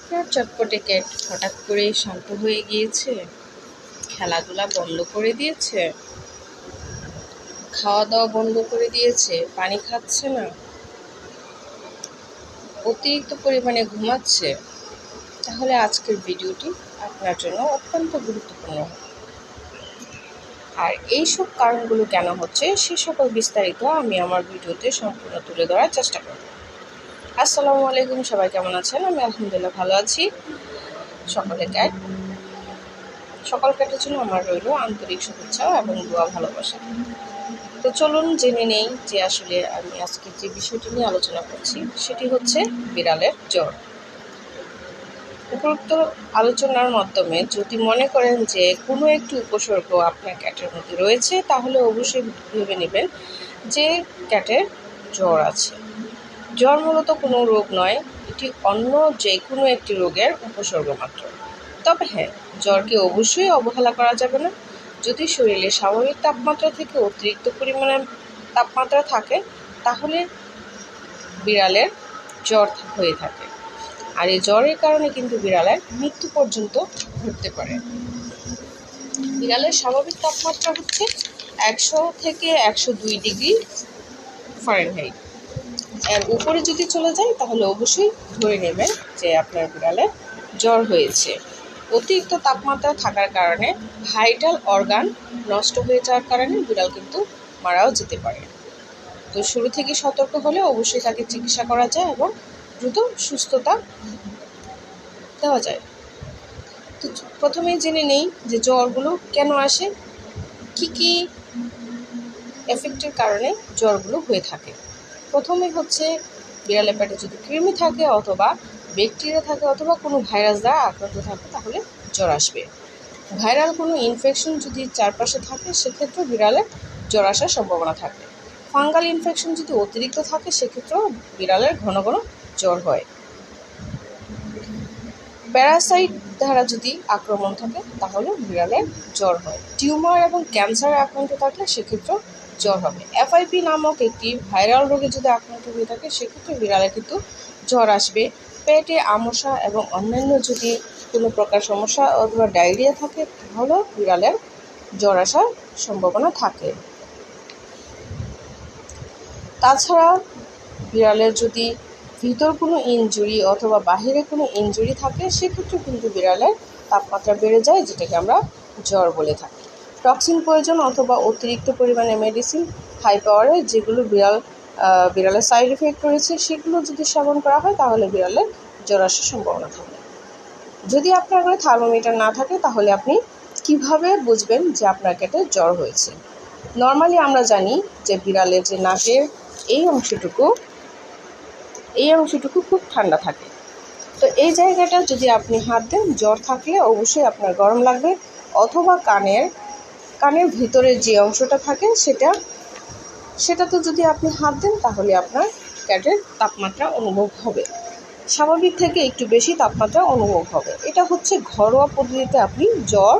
আপনার চটপটে ক্যাট হঠাৎ করে শান্ত হয়ে গিয়েছে, খেলাধুলা বন্ধ করে দিয়েছে, খাওয়া দাওয়া বন্ধ করে দিয়েছে, পানি খাচ্ছে না, অতিরিক্ত পরিমাণে ঘুমাচ্ছে, তাহলে আজকের ভিডিওটি আপনার জন্য অত্যন্ত গুরুত্বপূর্ণ। আর এইসব কারণগুলো কেন হচ্ছে সে সকল বিস্তারিত আমি আমার ভিডিওতে সম্পূর্ণ তুলে ধরার চেষ্টা করব। আসসালামু আলাইকুম, সবাই কেমন আছেন? আমি আলহামদুলিল্লাহ ভালো আছি। সকল ক্যাটের জন্য আমার রইল আন্তরিক শুভেচ্ছা এবং দোয়া ভালোবাসা। তো চলুন জেনে নেই যে আসলে আমি আজকে যে বিষয়টি নিয়ে আলোচনা করছি সেটি হচ্ছে বিড়ালের জ্বর। উপরোক্ত আলোচনার মাধ্যমে যদি মনে করেন যে কোনো একটি উপসর্গ আপনার ক্যাটের মধ্যে রয়েছে, তাহলে অবশ্যই ভেবে নেবেন যে ক্যাটের জ্বর আছে। জ্বর মূলত কোনো রোগ নয়, এটি অন্য যে কোনো একটি রোগের উপসর্গ মাত্র। তবে হ্যাঁ, জ্বরকে অবশ্যই অবহেলা করা যাবে না। যদি শরীরে স্বাভাবিক তাপমাত্রা থেকে অতিরিক্ত পরিমাণে তাপমাত্রা থাকে, তাহলে বিড়ালের জ্বর হয়ে থাকে। আর এই জ্বরের কারণে কিন্তু বিড়ালের মৃত্যু পর্যন্ত ঘটতে পারে। বিড়ালের স্বাভাবিক তাপমাত্রা হচ্ছে 100 থেকে 102 ডিগ্রি ফারেনহাইট। এর উপরে যদি চলে যায় তাহলে অবশ্যই ধরে নেবেন যে আপনার বিড়ালের জ্বর হয়েছে। অতিরিক্ত তাপমাত্রা থাকার কারণে ভাইটাল অর্গান নষ্ট হয়ে যাওয়ার কারণে বিড়াল কিন্তু মারাও যেতে পারে। তো শুরু থেকে সতর্ক হলে অবশ্যই তাকে চিকিৎসা করা যায় এবং দ্রুত সুস্থতা দেওয়া যায়। তো প্রথমেই জেনে নেই যে জ্বরগুলো কেন আসে, কি এফেক্টের কারণে জ্বরগুলো হয়ে থাকে। প্রথমে হচ্ছে বিড়ালের পেটে যদি কৃমি থাকে অথবা ব্যাকটেরিয়া থাকে অথবা কোনো ভাইরাস দ্বারা আক্রান্ত থাকে, তাহলে জ্বর আসবে। ভাইরাল কোনো ইনফেকশন যদি চারপাশে থাকে, সেক্ষেত্রে বিড়ালের জ্বর আসার সম্ভাবনা থাকে। ফাঙ্গাল ইনফেকশন যদি অতিরিক্ত থাকে, সেক্ষেত্রেও বিড়ালের ঘন ঘন জ্বর হয়। প্যারাসাইট দ্বারা যদি আক্রমণ থাকে, তাহলে বিড়ালের জ্বর হয়। টিউমার এবং ক্যান্সারে আক্রান্ত থাকলে সেক্ষেত্রেও জ্বর হবে। এফআইপি নামক একটি ভাইরাল রোগে যদি আক্রান্ত হয়ে থাকে, সেক্ষেত্রে বিড়ালে কিন্তু জ্বর আসবে। পেটে আমশা এবং অন্যান্য যদি কোনো প্রকার সমস্যা অথবা ডায়রিয়া থাকে, তাহলেও বিড়ালের জ্বর আসার সম্ভাবনা থাকে। তাছাড়া বিড়ালের যদি ভিতর কোনো ইনজুরি অথবা বাহিরে কোনো ইনজুরি থাকে, সেক্ষেত্রে কিন্তু বিড়ালের তাপমাত্রা বেড়ে যায়, যেটাকে আমরা জ্বর বলে থাকি। টক্সিন প্রয়োজন অথবা অতিরিক্ত পরিমাণে মেডিসিন হাই পাওয়ারের যেগুলো বিড়ালের সাইড এফেক্ট রয়েছে, সেগুলো যদি সেবন করা হয়, তাহলে বিড়ালের জ্বর আসার সম্ভাবনা থাকে। যদি আপনার ঘরে থার্মোমিটার না থাকে, তাহলে আপনি কিভাবে বুঝবেন যে আপনার ক্যাটের জ্বর হয়েছে? নর্মালি আমরা জানি যে বিড়ালের যে নাকের এই অংশটুকু খুব ঠান্ডা থাকে। তো এই জায়গাটা যদি আপনি হাত দেন, জ্বর থাকলে অবশ্যই আপনার গরম লাগবে। অথবা কানের ভিতরে যে অংশটা থাকে সেটাতে যদি আপনি হাত দেন, তাহলে আপনার ক্যাটের তাপমাত্রা অনুভব হবে, স্বাভাবিক থেকে একটু বেশি তাপমাত্রা অনুভব হবে। এটা হচ্ছে ঘরোয়া পদ্ধতিতে আপনি জ্বর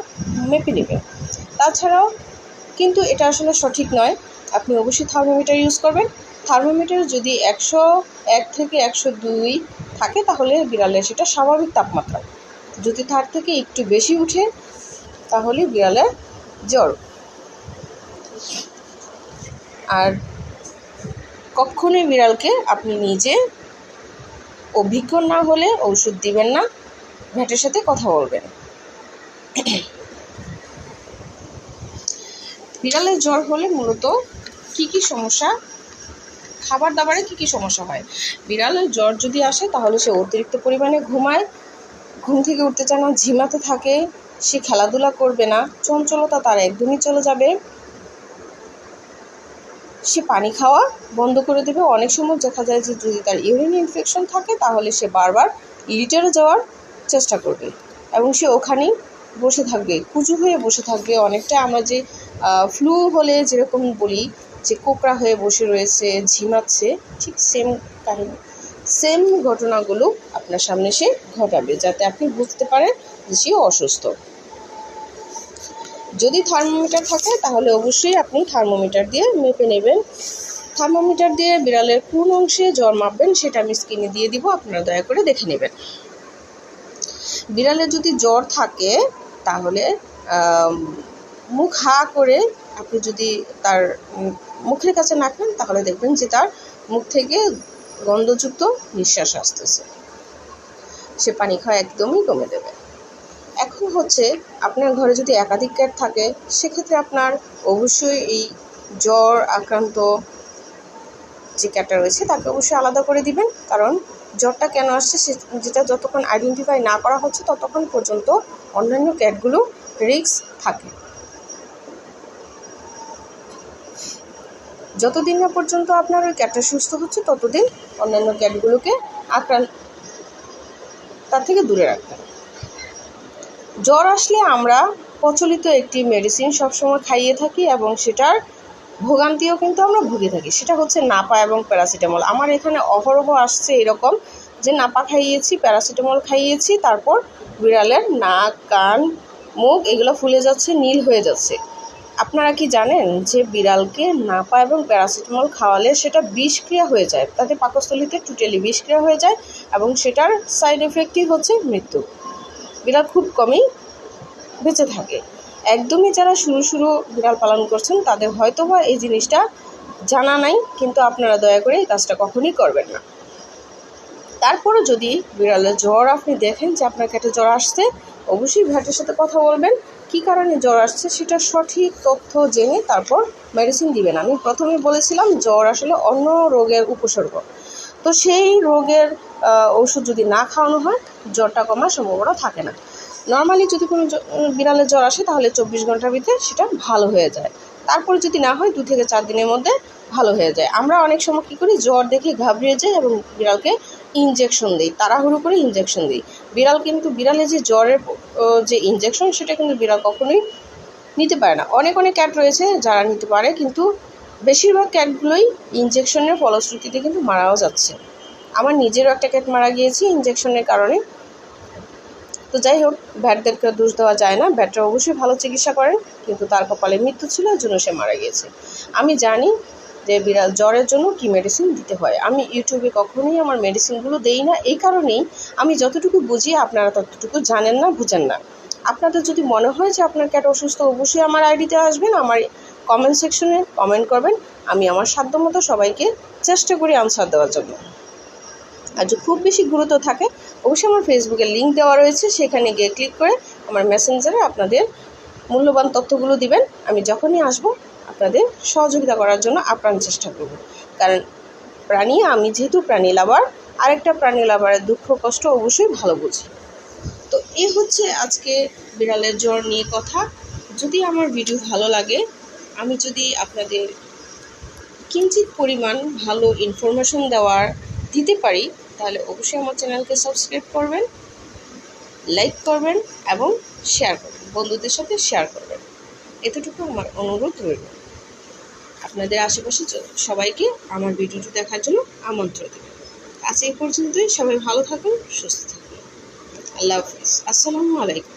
মেপে নেবেন। তাছাড়াও কিন্তু এটা আসলে সঠিক নয়। আপনি অবশ্যই থার্মোমিটার ইউজ করবেন। থার্মোমিটার যদি 101 থেকে 102 থাকে, তাহলে বিড়ালের সেটা স্বাভাবিক তাপমাত্রা। যদি তার থেকে একটু বেশি উঠে, তাহলে বিড়ালের জ্বর। আর কখনোই বিড়ালকে আপনি নিজে অভিজ্ঞ না হলে ওষুধ দিবেন না, ভেটের সাথে কথা বলবেন। বিড়ালের জ্বর হলে মূলত কি সমস্যা, খাবার দাবারে কি সমস্যা হয়? বিড়ালের জ্বর যদি আসে, তাহলে সে অতিরিক্ত পরিমাণে ঘুমায়, ঘুম থেকে উঠতে চায় না, ঝিমাতে থাকে, সে খেলাধুলা করবে না, চঞ্চলতা তার একদমই চলে যাবে, সে পানি খাওয়া বন্ধ করে দেবে। অনেক সময় দেখা যায় যে যদি তার ইউরিন ইনফেকশন থাকে, তাহলে সে বারবার লিটারে যাওয়ার চেষ্টা করবে এবং সে ওখানেই বসে থাকবে, কুঁজু হয়ে বসে থাকবে। অনেকটা আমরা যে ফ্লু হলে যেরকম বলি যে কোকড়া হয়ে বসে রয়েছে, ঝিমাচ্ছে, ঠিক সেম ঘটনাগুলো আপনার সামনে সে ঘটাবে, যাতে আপনি বুঝতে পারেন যে সে অসুস্থ। যদি থার্মোমিটার থাকে, তাহলে অবশ্যই আপনি থার্মোমিটার দিয়ে মেপে নেবেন। থার্মোমিটার দিয়ে বিড়ালের কোন অংশে জ্বর মাপবেন সেটা আমি স্ক্রিনে দিয়ে দিব, আপনারা দয়া করে দেখে নেবেন। বিড়ালের যদি জ্বর থাকে তাহলে মুখ হা করে আপনি যদি তার মুখের কাছে নাক নেন তাহলে দেখবেন যে তার মুখ থেকে গন্ধযুক্ত নিঃশ্বাস আসতেছে, সে পানি খাওয়া একদমই কমে দেবে। এখন হচ্ছে আপনার ঘরে যদি একাধিক ক্যাট থাকে সেক্ষেত্রে আপনার অবশ্যই এই জ্বর আক্রান্ত যে ক্যাটটা রয়েছে তাকে অবশ্যই আলাদা করে দিবেন, কারণ জ্বরটা কেন আসছে যেটা যতক্ষণ আইডেন্টিফাই না করা হচ্ছে ততক্ষণ পর্যন্ত অন্যান্য ক্যাটগুলো রিস্ক থাকে। যতদিন না পর্যন্ত আপনার ওই ক্যাটটা সুস্থ হচ্ছে ততদিন অন্যান্য ক্যাটগুলোকে তার থেকে দূরে রাখবেন। জ্বর আসলে আমরা প্রচলিত একটি মেডিসিন সবসময় খাইয়ে থাকি এবং সেটার ভোগান্তিও কিন্তু আমরা ভুগে থাকি, সেটা হচ্ছে নাপা এবং প্যারাসিটামল। আমার এখানে অহরহ আসছে এরকম যে নাপা খাইয়েছি, প্যারাসিটামল খাইয়েছি, তারপর বিড়ালের নাক কান মুখ এগুলো ফুলে যাচ্ছে, নীল হয়ে যাচ্ছে। আপনারা কি জানেন যে বিড়ালকে নাপা এবং প্যারাসিটামল খাওয়ালে সেটা বিষক্রিয়া হয়ে যায়, তাতে পাকস্থলীতে টোটালি বিষক্রিয়া হয়ে যায় এবং সেটার সাইড এফেক্টই হচ্ছে মৃত্যু। বিড়াল খুব কমই বেঁচে থাকে। একদমই যারা শুরু বিড়াল পালন করছেন তাদের হয়তো বা এই জিনিসটা জানা নাই, কিন্তু আপনারা দয়া করে এই কাজটা কখনই করবেন না। তারপরে যদি বিড়ালের জ্বর আপনি দেখেন যে আপনার ক্যাটে জ্বর আসছে, অবশ্যই ভ্যাটের সাথে কথা বলবেন, কী কারণে জ্বর আসছে সেটা সঠিক তথ্য জেনে তারপর মেডিসিন দিবেন। আমি প্রথমে বলেছিলাম জ্বর আসলে অন্য রোগের উপসর্গ, তো সেই রোগের ওষুধ যদি না খাওয়ানো হয় জ্বরটা কমার সম্ভাবনা থাকে না। নর্মালি যদি কোনো বিড়ালের জ্বর আসে তাহলে 24 ঘন্টার ভিতরে সেটা ভালো হয়ে যায়, তারপরে যদি না হয় 2 থেকে 4 দিনের মধ্যে ভালো হয়ে যায়। আমরা অনেক সময় কী করি, জ্বর দেখে ঘাবড়িয়ে যাই এবং বিড়ালকে ইনজেকশন দিই, তাড়াহুড়ো করে ইনজেকশন দিই। বিড়ালের যে জ্বরের যে ইনজেকশন সেটা কিন্তু বিড়াল কখনোই নিতে পারে না। অনেক ক্যাট রয়েছে যারা নিতে পারে, কিন্তু বেশিরভাগ ক্যাটগুলোই ইনজেকশনের ফলশ্রুতিতে কিন্তু মারাও যাচ্ছে। আমার নিজেরও একটা ক্যাট মারা গিয়েছে ইনজেকশনের কারণে। তো যাই হোক, ভ্যাটদেরকে দোষ দেওয়া যায় না, ভ্যাটরা অবশ্যই ভালো চিকিৎসা করেন, কিন্তু তার কপালে মৃত্যু ছিল, এর জন্য সে মারা গিয়েছে। আমি জানি যে বিড়াল জ্বরের জন্য কী মেডিসিন দিতে হয়। আমি ইউটিউবে কখনোই আমার মেডিসিনগুলো দেই না, এই কারণেই আমি যতটুকু বুঝি আপনারা ততটুকু জানেন না, বুঝেন না। আপনাদের যদি মনে হয় যে আপনার ক্যাট অসুস্থ, অবশ্যই আমার আইডিতে আসবেন, আমার কমেন্ট সেকশনে কমেন্ট করবেন, আমি আমার সাধ্যমতো সবাইকে চেষ্টা করি আনসার দেওয়ার জন্য। আর যদি খুব বেশি গুরুত্ব থাকে অবশ্যই আমার ফেসবুকের লিঙ্ক দেওয়া রয়েছে, সেখানে গিয়ে ক্লিক করে আমার মেসেঞ্জারে আপনাদের মূল্যবান তথ্যগুলো দিবেন। আমি যখনই আসব আপনাদের সহযোগিতা করার জন্য আপ্রাণ চেষ্টা করব, কারণ আমি যেহেতু প্রাণী লাভার, আরেকটা প্রাণী লাভারের দুঃখ কষ্ট অবশ্যই ভালো বুঝি। তো এই হচ্ছে আজকে বিড়ালের জ্বর নিয়ে কথা। যদি আমার ভিডিও ভালো লাগে, আমি যদি আপনাদের কিঞ্চিত পরিমাণ ভালো ইনফরমেশন দিতে পারি, তাহলে অবশ্যই আমার চ্যানেলকে সাবস্ক্রাইব করবেন, লাইক করবেন এবং শেয়ার করবেন, বন্ধুদের সাথে শেয়ার করবেন। এতটুকু আমার অনুরোধ রইল। আপনাদের আশেপাশে সবাইকে আমার ভিডিওটি দেখার জন্য আমন্ত্রণ দেবেন। আজ এই পর্যন্তই। সবাই ভালো থাকুন, সুস্থ থাকুন। আল্লাহ হাফিজ। আসসালামু আলাইকুম।